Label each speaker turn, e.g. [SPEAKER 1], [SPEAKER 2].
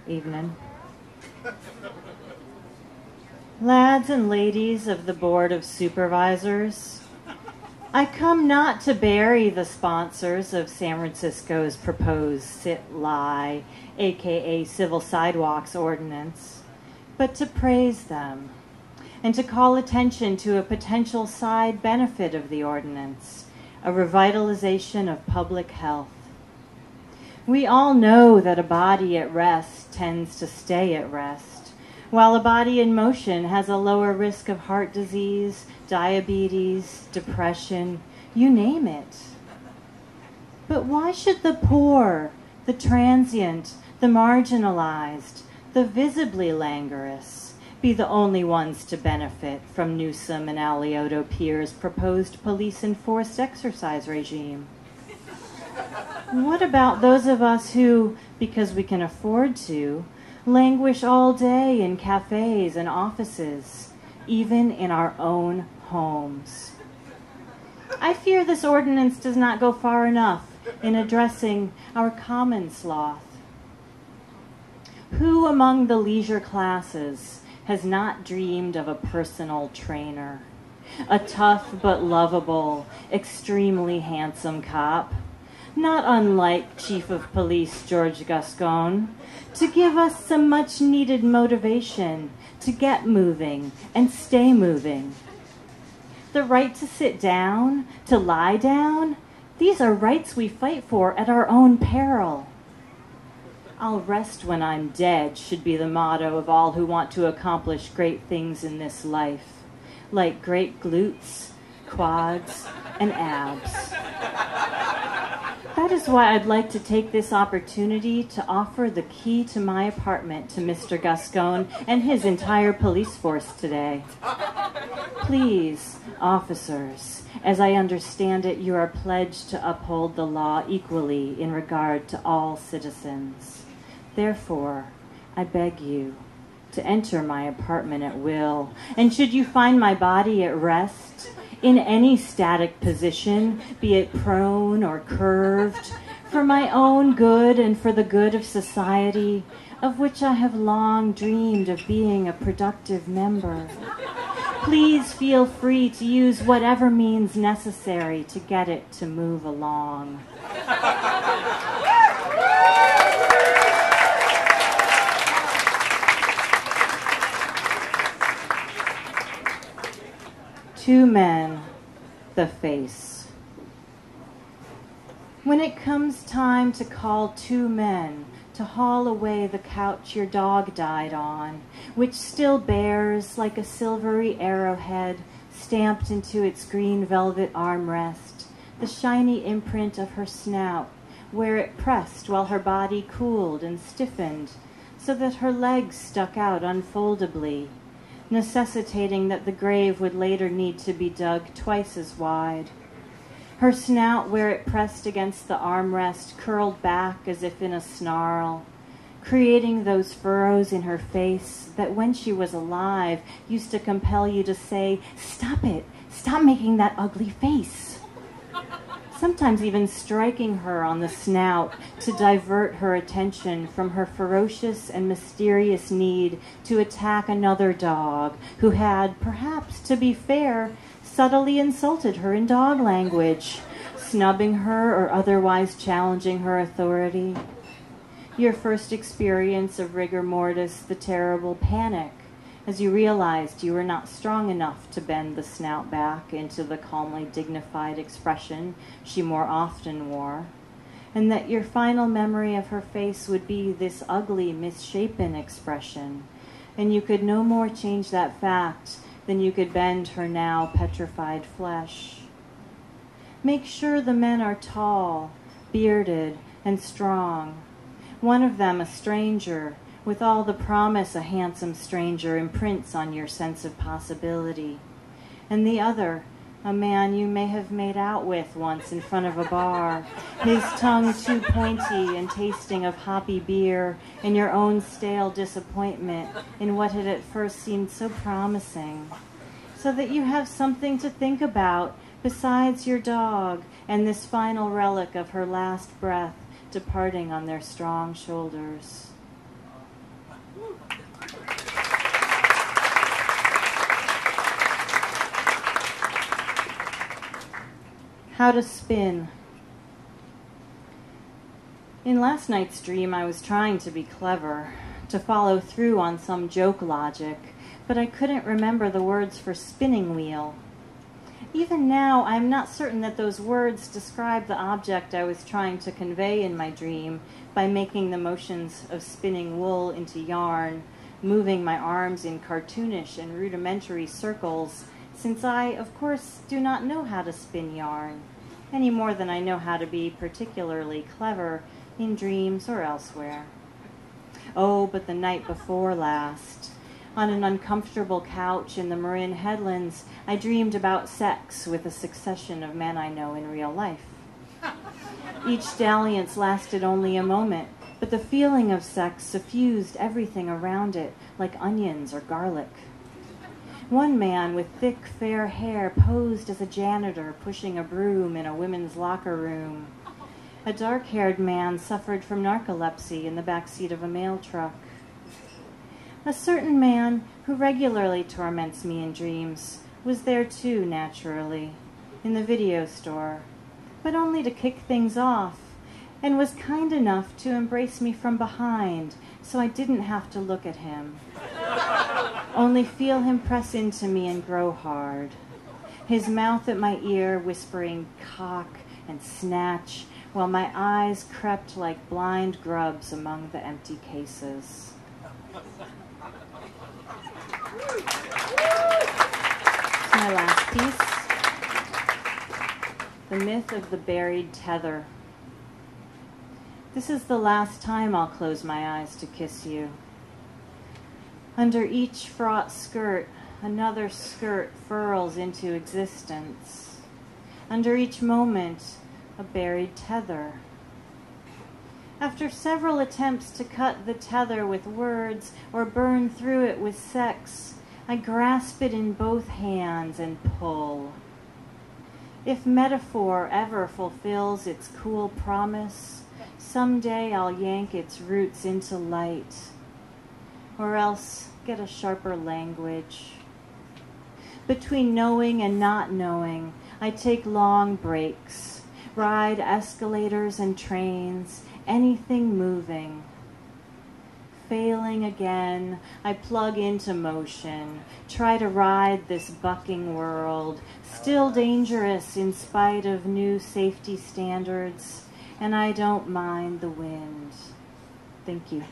[SPEAKER 1] Evening. Lads and ladies of the Board of Supervisors, I come not to bury the sponsors of San Francisco's proposed Sitlie, aka Civil Sidewalks Ordinance, but to praise them and to call attention to a potential side benefit of the ordinance, a revitalization of public health. We all know that a body at rest tends to stay at rest, while a body in motion has a lower risk of heart disease, diabetes, depression, you name it. But why should the poor, the transient, the marginalized, the visibly languorous be the only ones to benefit from Newsom and Alea Pierre's proposed police-enforced exercise regime? What about those of us who, because we can afford to, languish all day in cafes and offices, even in our own homes? I fear this ordinance does not go far enough in addressing our common sloth. Who among the leisure classes has not dreamed of a personal trainer, a tough but lovable, extremely handsome cop, not unlike Chief of Police George Gascon, to give us some much-needed motivation to get moving and stay moving? The right to sit down, to lie down, these are rights we fight for at our own peril. I'll rest when I'm dead should be the motto of all who want to accomplish great things in this life, like great glutes, quads, and abs. That is why I'd like to take this opportunity to offer the key to my apartment to Mr. Gascon and his entire police force today. Please, officers, as I understand it, you are pledged to uphold the law equally in regard to all citizens. Therefore, I beg you to enter my apartment at will, and should you find my body at rest, in any static position, be it prone or curved, for my own good and for the good of society, of which I have long dreamed of being a productive member, please feel free to use whatever means necessary to get it to move along. Two men, the face. When it comes time to call two men to haul away the couch your dog died on, which still bears, like a silvery arrowhead stamped into its green velvet armrest, the shiny imprint of her snout, where it pressed while her body cooled and stiffened, so that her legs stuck out unfoldably, necessitating that the grave would later need to be dug twice as wide. Her snout, where it pressed against the armrest, curled back as if in a snarl, creating those furrows in her face that when she was alive used to compel you to say, "Stop it! Stop making that ugly face!" Sometimes even striking her on the snout to divert her attention from her ferocious and mysterious need to attack another dog who had, perhaps to be fair, subtly insulted her in dog language, snubbing her or otherwise challenging her authority. Your first experience of rigor mortis, the terrible panic, as you realized you were not strong enough to bend the snout back into the calmly dignified expression she more often wore, and that your final memory of her face would be this ugly, misshapen expression, and you could no more change that fact than you could bend her now petrified flesh. Make sure the men are tall, bearded, and strong, one of them a stranger, with all the promise a handsome stranger imprints on your sense of possibility, and the other, a man you may have made out with once in front of a bar, his tongue too pointy and tasting of hoppy beer, and your own stale disappointment in what had at first seemed so promising, so that you have something to think about besides your dog and this final relic of her last breath departing on their strong shoulders. How to spin. In last night's dream, I was trying to be clever, to follow through on some joke logic, but I couldn't remember the words for spinning wheel. Even now, I am not certain that those words describe the object I was trying to convey in my dream by making the motions of spinning wool into yarn, moving my arms in cartoonish and rudimentary circles, since I, of course, do not know how to spin yarn, any more than I know how to be particularly clever in dreams or elsewhere. Oh, but the night before last, on an uncomfortable couch in the Marin Headlands, I dreamed about sex with a succession of men I know in real life. Each dalliance lasted only a moment, but the feeling of sex suffused everything around it, like onions or garlic. One man with thick, fair hair posed as a janitor pushing a broom in a women's locker room. A dark-haired man suffered from narcolepsy in the backseat of a mail truck. A certain man who regularly torments me in dreams was there too, naturally, in the video store, but only to kick things off, and was kind enough to embrace me from behind, so I didn't have to look at him. Only feel him press into me and grow hard, his mouth at my ear whispering cock and snatch, while my eyes crept like blind grubs among the empty cases. My last piece, The Myth of the Buried Tether. This is the last time I'll close my eyes to kiss you. Under each fraught skirt, another skirt furls into existence. Under each moment, a buried tether. After several attempts to cut the tether with words or burn through it with sex, I grasp it in both hands and pull. If metaphor ever fulfills its cool promise, someday I'll yank its roots into light, or else get a sharper language. Between knowing and not knowing, I take long breaks, ride escalators and trains, anything moving. Failing again, I plug into motion, try to ride this bucking world, still dangerous in spite of new safety standards, and I don't mind the wind. Thank you.